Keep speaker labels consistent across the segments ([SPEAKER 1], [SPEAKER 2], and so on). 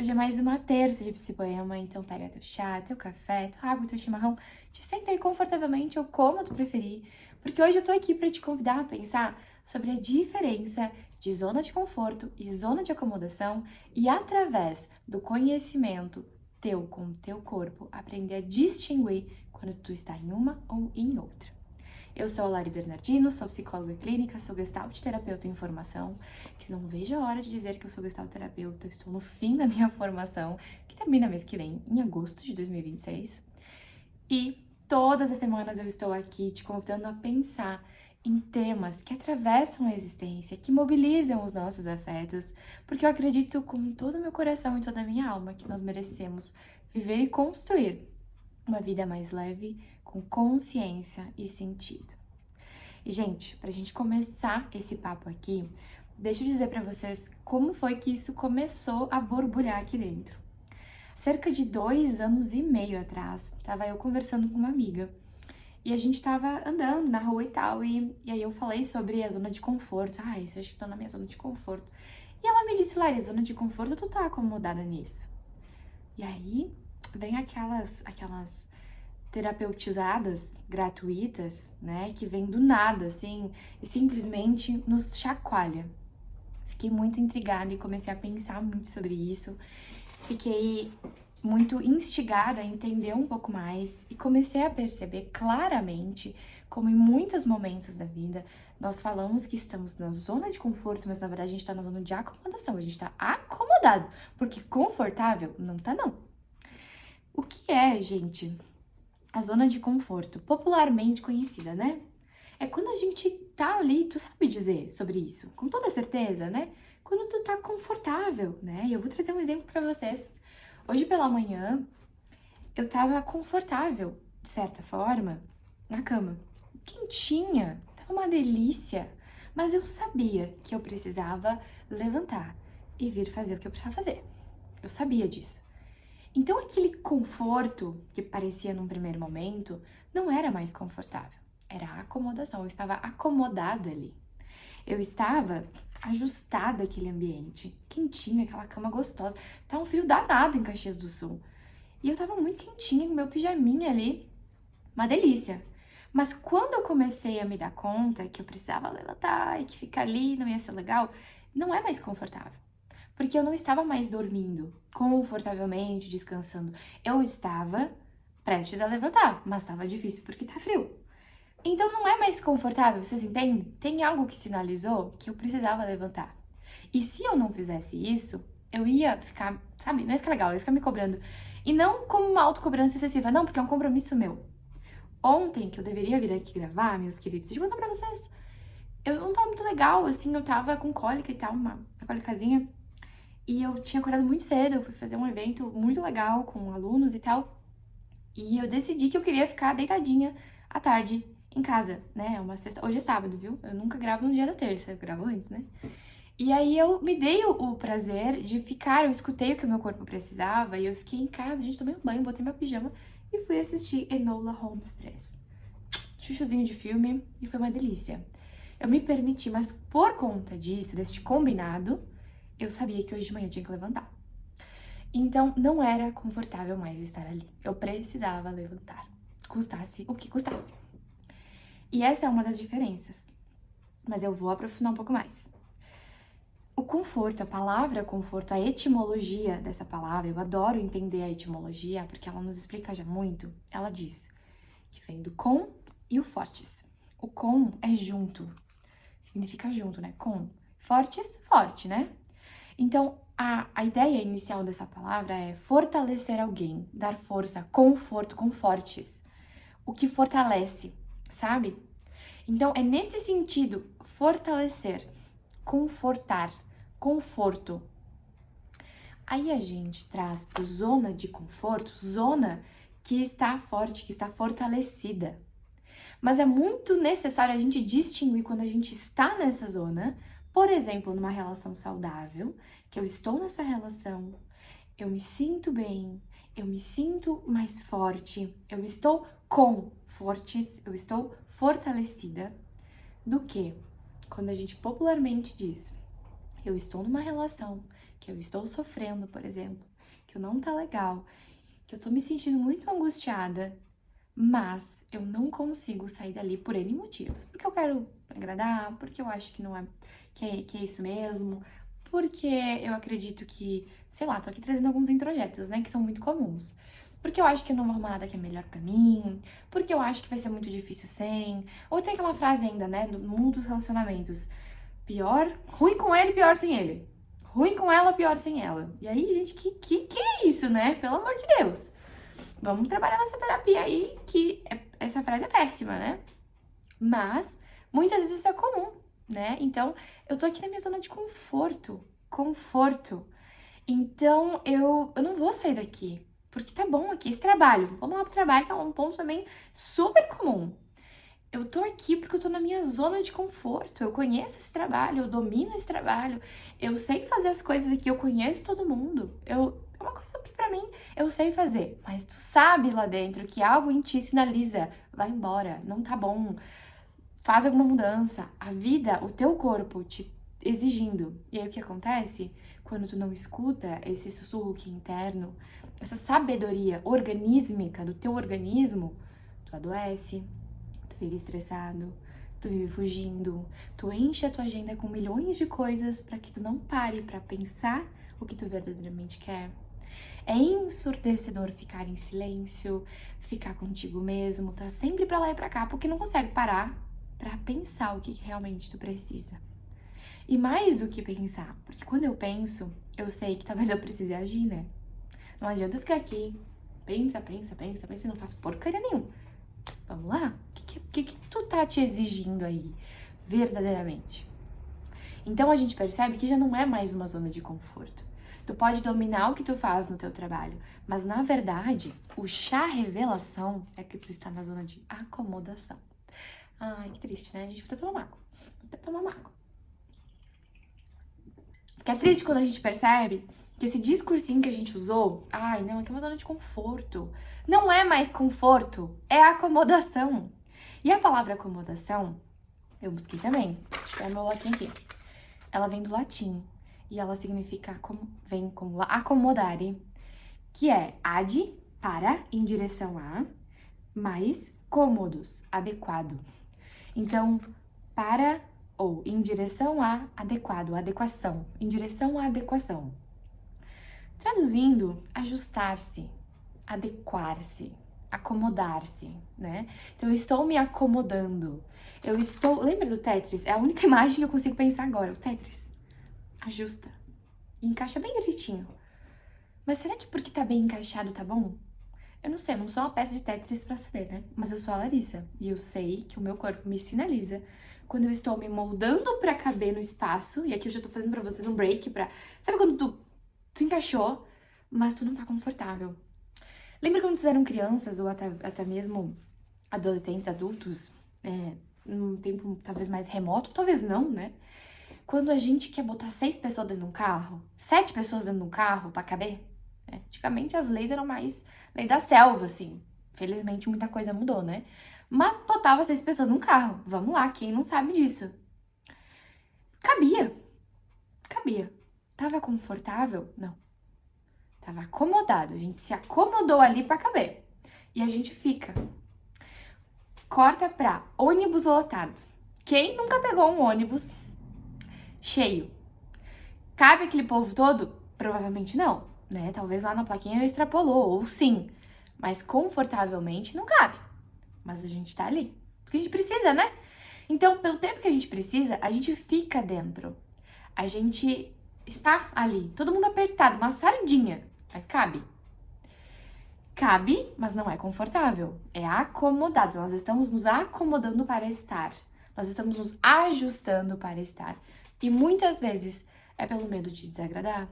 [SPEAKER 1] Hoje é mais uma terça de Psipoema, então pega teu chá, teu café, tua água, teu chimarrão, te senta aí confortavelmente ou como tu preferir, porque hoje eu tô aqui para te convidar a pensar sobre a diferença de zona de conforto e zona de acomodação e através do conhecimento teu com o teu corpo, aprender a distinguir quando tu está em uma ou em outra. Eu sou a Lari Bernardino, sou psicóloga clínica, sou gestalt terapeuta em formação, que não vejo a hora de dizer que eu sou gestalt terapeuta, estou no fim da minha formação, que termina mês que vem, em agosto de 2026. E todas as semanas eu estou aqui te convidando a pensar em temas que atravessam a existência, que mobilizam os nossos afetos, porque eu acredito com todo o meu coração e toda a minha alma que nós merecemos viver e construir uma vida mais leve, com consciência e sentido. E, gente, pra gente começar esse papo aqui, deixa eu dizer pra vocês como foi que isso começou a borbulhar aqui dentro. Cerca de 2 anos e meio atrás, tava eu conversando com uma amiga e a gente tava andando na rua e tal, e aí eu falei sobre a zona de conforto. Ah, isso eu acho que tô na minha zona de conforto. E ela me disse, Lari, zona de conforto, tu tá acomodada nisso? E aí vem aquelas terapeutizadas gratuitas, né, que vem do nada, assim, e simplesmente nos chacoalha. Fiquei muito intrigada e comecei a pensar muito sobre isso. Fiquei muito instigada a entender um pouco mais e comecei a perceber claramente como em muitos momentos da vida nós falamos que estamos na zona de conforto, mas na verdade a gente está na zona de acomodação, a gente está acomodado, porque confortável não tá não. O que é, gente, a zona de conforto, popularmente conhecida, né? É quando a gente tá ali, tu sabe dizer sobre isso, com toda certeza, né? Quando tu tá confortável, né? E eu vou trazer um exemplo pra vocês. Hoje pela manhã, eu tava confortável, de certa forma, na cama. Quentinha, tava uma delícia. Mas eu sabia que eu precisava levantar e vir fazer o que eu precisava fazer. Eu sabia disso. Então aquele conforto que parecia num primeiro momento não era mais confortável, era a acomodação. Eu estava acomodada ali. Eu estava ajustada àquele ambiente, quentinho, aquela cama gostosa. Tava um frio danado em Caxias do Sul. E eu tava muito quentinha com meu pijaminha ali, uma delícia. Mas quando eu comecei a me dar conta que eu precisava levantar e que ficar ali não ia ser legal, não é mais confortável. Porque eu não estava mais dormindo confortavelmente, descansando. Eu estava prestes a levantar, mas estava difícil porque tá frio. Então não é mais confortável, vocês entendem? Tem algo que sinalizou que eu precisava levantar. E se eu não fizesse isso, eu ia ficar, sabe, não ia ficar legal, eu ia ficar me cobrando. E não como uma autocobrança excessiva, não, porque é um compromisso meu. Ontem, que eu deveria vir aqui gravar, meus queridos, deixa eu contar pra vocês. Eu não tava muito legal, assim, eu tava com cólica e tal, uma cólicazinha. E eu tinha acordado muito cedo, eu fui fazer um evento muito legal com alunos e tal. E eu decidi que eu queria ficar deitadinha à tarde em casa, né? Uma sexta... Hoje é sábado, viu? Eu nunca gravo no dia da terça, eu gravo antes, né? E aí eu me dei o prazer de ficar, eu escutei o que o meu corpo precisava e eu fiquei em casa, a gente tomei um banho, botei meu pijama e fui assistir Enola Holmes 3. Chuchuzinho de filme e foi uma delícia. Eu me permiti, mas por conta disso, deste combinado, eu sabia que hoje de manhã eu tinha que levantar. Então, não era confortável mais estar ali. Eu precisava levantar, custasse o que custasse. E essa é uma das diferenças, mas eu vou aprofundar um pouco mais. O conforto, a palavra conforto, a etimologia dessa palavra, eu adoro entender a etimologia porque ela nos explica já muito. Ela diz que vem do com e o fortes. O com é junto, significa junto, né? Com. Fortes, forte, né? Então, a ideia inicial dessa palavra é fortalecer alguém, dar força, conforto, com fortes. O que fortalece, sabe? Então, é nesse sentido, fortalecer, confortar, conforto. Aí a gente traz para zona de conforto, zona que está forte, que está fortalecida. Mas é muito necessário a gente distinguir quando a gente está nessa zona, por exemplo, numa relação saudável, que eu estou nessa relação, eu me sinto bem, eu me sinto mais forte, eu estou com fortes, eu estou fortalecida, do que quando a gente popularmente diz, eu estou numa relação que eu estou sofrendo, por exemplo, que eu não tá legal, que eu tô me sentindo muito angustiada, mas eu não consigo sair dali por N motivos. Porque eu quero agradar, porque eu acho que não é que é isso mesmo, porque eu acredito que, sei lá, tô aqui trazendo alguns introjetos, né, que são muito comuns. Porque eu acho que eu não vou arrumar nada que é melhor pra mim, porque eu acho que vai ser muito difícil sem. Ou tem aquela frase ainda, né, no mundo dos relacionamentos: pior, ruim com ele, pior sem ele. Ruim com ela, pior sem ela. E aí, gente, que é isso, né? Pelo amor de Deus. Vamos trabalhar nessa terapia aí, essa frase é péssima, né? Mas, muitas vezes isso é comum, né? Então, eu tô aqui na minha zona de conforto. Conforto. Então, eu não vou sair daqui. Porque tá bom aqui, esse trabalho. Vamos lá pro trabalho, que é um ponto também super comum. Eu tô aqui porque eu tô na minha zona de conforto. Eu conheço esse trabalho, eu domino esse trabalho, eu sei fazer as coisas aqui, eu conheço todo mundo. É uma coisa que pra mim eu sei fazer, mas tu sabe lá dentro que algo em ti sinaliza, vai embora, não tá bom, faz alguma mudança. A vida, o teu corpo te exigindo. E aí o que acontece? Quando tu não escuta esse sussurro que é interno, essa sabedoria organísmica do teu organismo, tu adoece, tu vive estressado, tu vive fugindo, tu enche a tua agenda com milhões de coisas para que tu não pare para pensar o que tu verdadeiramente quer. É ensurdecedor ficar em silêncio, ficar contigo mesmo, tá sempre pra lá e pra cá, porque não consegue parar pra pensar o que realmente tu precisa. E mais do que pensar, porque quando eu penso, eu sei que talvez eu precise agir, né? Não adianta eu ficar aqui, pensa e não faço porcaria nenhuma. Vamos lá? O que tu tá te exigindo aí, verdadeiramente? Então a gente percebe que já não é mais uma zona de conforto. Tu pode dominar o que tu faz no teu trabalho, mas na verdade, o chá revelação é que tu está na zona de acomodação. Ai, que triste, né? A gente vai até tomar água. Vou até tomar uma água. Porque é triste quando a gente percebe que esse discursinho que a gente usou, ai, não, aqui é uma zona de conforto. Não é mais conforto, é acomodação. E a palavra acomodação, eu busquei também. Deixa eu pegar meu latim aqui. Ela vem do latim e ela significa, vem como acomodare, que é ad, para, em direção a, mais cômodos, adequado. Então, para ou em direção a, adequado, adequação, em direção à adequação. Traduzindo, ajustar-se, adequar-se, acomodar-se, né? Então, eu estou me acomodando. Lembra do Tetris? É a única imagem que eu consigo pensar agora, o Tetris. Ajusta. E encaixa bem direitinho. Mas será que porque tá bem encaixado tá bom? Eu não sei, eu não sou uma peça de Tetris pra saber, né? Mas eu sou a Larissa. E eu sei que o meu corpo me sinaliza quando eu estou me moldando pra caber no espaço. E aqui eu já tô fazendo pra vocês um break pra... Sabe quando tu encaixou, mas tu não tá confortável? Lembra quando vocês eram crianças ou até mesmo adolescentes, adultos? Num tempo talvez mais remoto, talvez não, né? Quando a gente quer botar 6 pessoas dentro de um carro, 7 pessoas dentro de um carro pra caber, né? Antigamente as leis eram mais lei da selva, assim. Felizmente muita coisa mudou, né? Mas botava 6 pessoas num carro. Vamos lá, quem não sabe disso? Cabia. Cabia. Tava confortável? Não. Tava acomodado. A gente se acomodou ali pra caber. E a gente fica. Corta pra ônibus lotado. Quem nunca pegou um ônibus cheio? Cabe aquele povo todo? Provavelmente não, né? Talvez lá na plaquinha extrapolou, ou sim. Mas confortavelmente não cabe. Mas a gente tá ali. Porque a gente precisa, né? Então, pelo tempo que a gente precisa, a gente fica dentro. A gente está ali. Todo mundo apertado, uma sardinha. Mas cabe. Cabe, mas não é confortável. É acomodado. Nós estamos nos acomodando para estar. Nós estamos nos ajustando para estar. E muitas vezes é pelo medo de desagradar.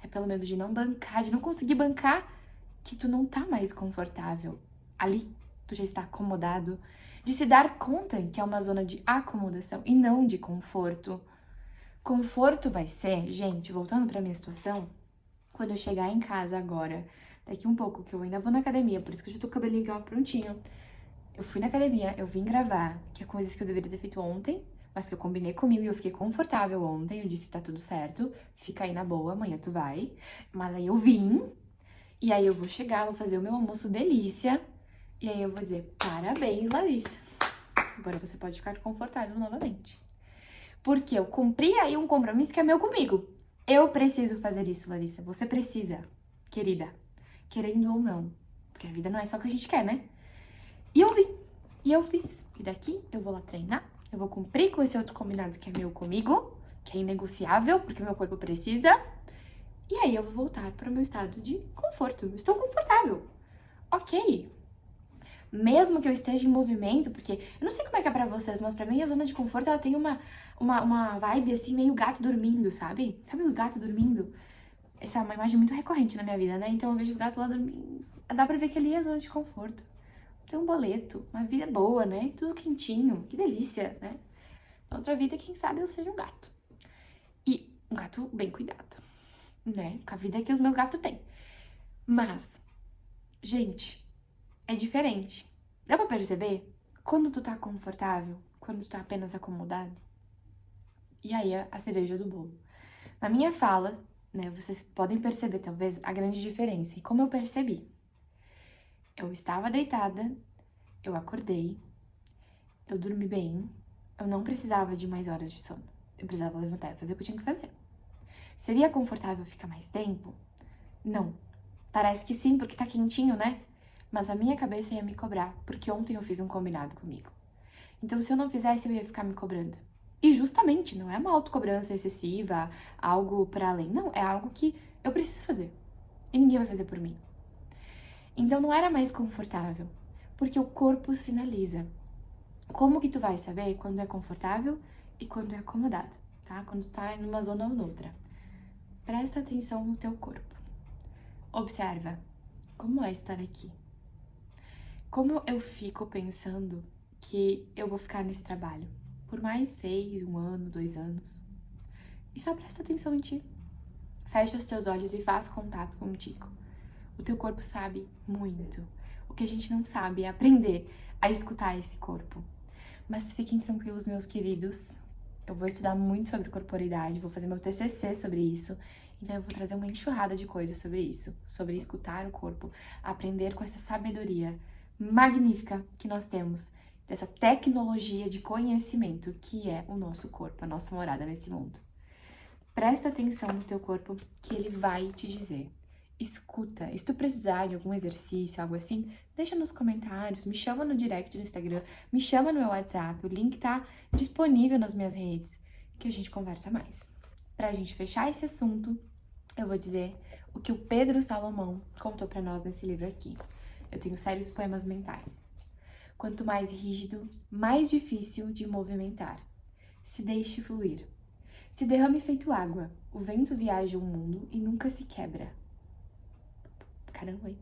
[SPEAKER 1] É pelo medo de não bancar, de não conseguir bancar que tu não tá mais confortável. Ali, tu já está acomodado. De se dar conta que é uma zona de acomodação e não de conforto. Conforto vai ser, gente, voltando pra minha situação, quando eu chegar em casa agora, daqui um pouco, que eu ainda vou na academia, por isso que eu já tô com o cabelinho aqui, ó, prontinho. Eu fui na academia, eu vim gravar, que é coisas que eu deveria ter feito ontem, mas que eu combinei comigo e eu fiquei confortável ontem. Eu disse, tá tudo certo, fica aí na boa, amanhã tu vai. Mas aí eu vim, e aí eu vou chegar, vou fazer o meu almoço delícia, e aí eu vou dizer, parabéns, Larissa. Agora você pode ficar confortável novamente. Porque eu cumpri aí um compromisso que é meu comigo. Eu preciso fazer isso, Larissa. Você precisa, querida. Querendo ou não. Porque a vida não é só o que a gente quer, né? E eu vi. E eu fiz. E daqui eu vou lá treinar. Eu vou cumprir com esse outro combinado que é meu comigo. Que é inegociável, porque meu corpo precisa. E aí eu vou voltar para o meu estado de conforto. Eu estou confortável. Ok. Mesmo que eu esteja em movimento, porque eu não sei como é que é pra vocês, mas pra mim a zona de conforto, ela tem uma vibe, assim, meio gato dormindo, sabe? Sabe os gatos dormindo? Essa é uma imagem muito recorrente na minha vida, né? Então eu vejo os gatos lá dormindo. Dá pra ver que ali é a zona de conforto. Tem um boleto, uma vida boa, né? Tudo quentinho, que delícia, né? Outra vida, quem sabe eu seja um gato. E um gato bem cuidado, né? Com a vida que os meus gatos têm. Mas, gente, é diferente. Dá pra perceber? Quando tu tá confortável, quando tu tá apenas acomodado. E aí a cereja do bolo. Na minha fala, né, vocês podem perceber talvez a grande diferença. E como eu percebi? Eu estava deitada, eu acordei, eu dormi bem, eu não precisava de mais horas de sono. Eu precisava levantar e fazer o que eu tinha que fazer. Seria confortável ficar mais tempo? Não. Parece que sim, porque tá quentinho, né? Mas a minha cabeça ia me cobrar, porque ontem eu fiz um combinado comigo. Então, se eu não fizesse, eu ia ficar me cobrando. E justamente, não é uma autocobrança excessiva, algo para além. Não, é algo que eu preciso fazer. E ninguém vai fazer por mim. Então, não era mais confortável, porque o corpo sinaliza. Como que tu vai saber quando é confortável e quando é acomodado, tá? Quando tá numa zona ou noutra. Presta atenção no teu corpo. Observa como é estar aqui. Como eu fico pensando que eu vou ficar nesse trabalho por mais 6, 1 ano, 2 anos. E só presta atenção em ti. Fecha os teus olhos e faz contato contigo. O teu corpo sabe muito. O que a gente não sabe é aprender a escutar esse corpo. Mas fiquem tranquilos, meus queridos. Eu vou estudar muito sobre corporeidade, vou fazer meu TCC sobre isso. Então eu vou trazer uma enxurrada de coisas sobre isso, sobre escutar o corpo, aprender com essa sabedoria magnífica que nós temos, dessa tecnologia de conhecimento que é o nosso corpo, a nossa morada nesse mundo. Presta atenção no teu corpo que ele vai te dizer. Escuta, e se tu precisar de algum exercício, algo assim, deixa nos comentários, me chama no direct do Instagram, me chama no meu WhatsApp, o link tá disponível nas minhas redes, que a gente conversa mais. Pra gente fechar esse assunto, eu vou dizer o que o Pedro Salomão contou pra nós nesse livro aqui. Eu tenho sérios poemas mentais. Quanto mais rígido, mais difícil de movimentar. Se deixe fluir. Se derrame feito água. O vento viaja o mundo e nunca se quebra. Caramba, hein?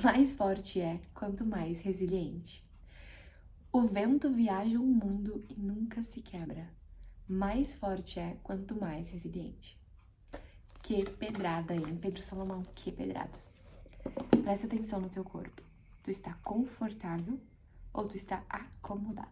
[SPEAKER 1] Mais forte é, quanto mais resiliente. O vento viaja o mundo e nunca se quebra. Mais forte é, quanto mais resiliente. Que pedrada, hein, Pedro Salomão? Que pedrada. Presta atenção no teu corpo. Tu está confortável ou tu está acomodado?